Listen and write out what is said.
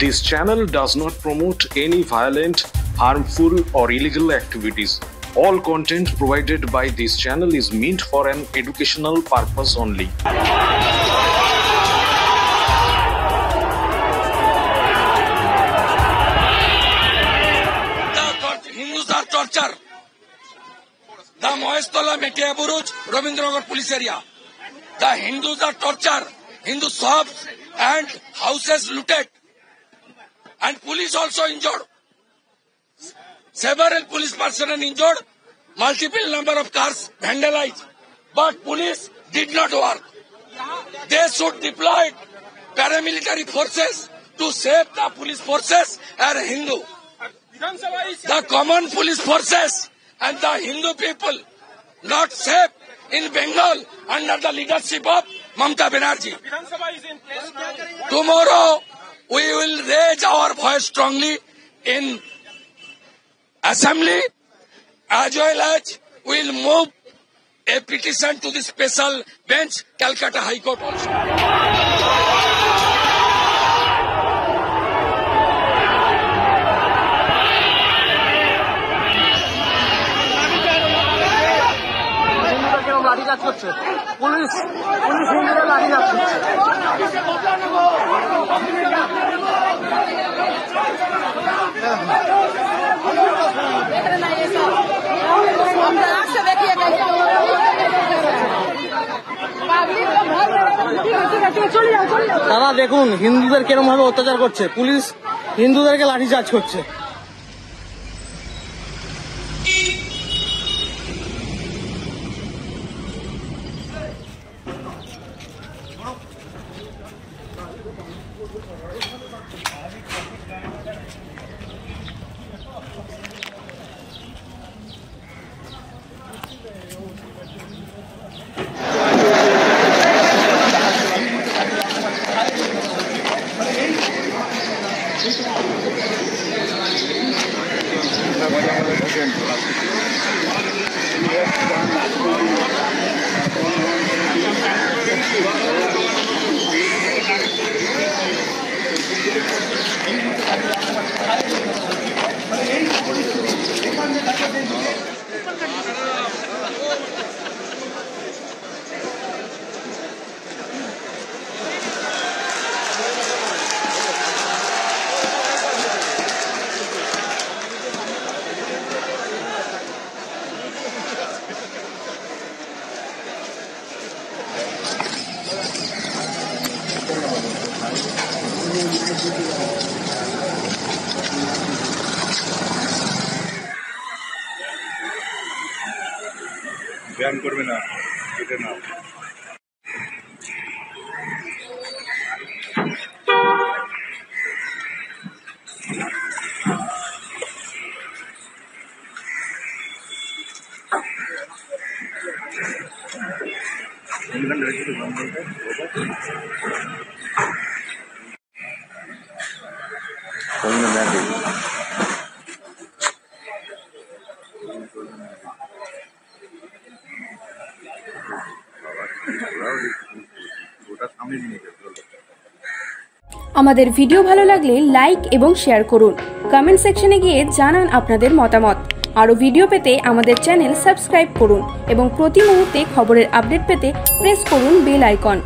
This channel does not promote any violent, harmful, or illegal activities. All content provided by this channel is meant for an educational purpose only. The Hindus are tortured. The Mohestola Metia Buruj, Rabindranagar police area. The Hindus are tortured. Hindu shops and houses looted. And police also injured. Several police personnel injured. Multiple number of cars vandalized. But police did not work. They should deploy paramilitary forces to save the police forces and Hindu. The common police forces and the Hindu people not safe in Bengal under the leadership of Mamata Banerjee. Tomorrow we will raise our voice strongly in assembly as well as we will move a petition to the special bench, Calcutta High Court also. লাঠিচার্জ করছে police হিন্দুরা লাঠিচার্জ করছে দাদা দেখুন হিন্দুদের কিরকম ভাবে অত্যাচার করছে পুলিশ হিন্দুদেরকে লাঠিচার্জ করছে ব্যায়াম করবে না এটা না আমাদের ভিডিও ভালো লাগলে লাইক এবং শেয়ার করুন কমেন্ট সেকশনে গিয়ে জানান আপনাদের মতামত আরো ভিডিও পেতে আমাদের চ্যানেল সাবস্ক্রাইব করুন এবং প্রতি মুহূর্তে খবরের আপডেট পেতে প্রেস করুন বেল আইকন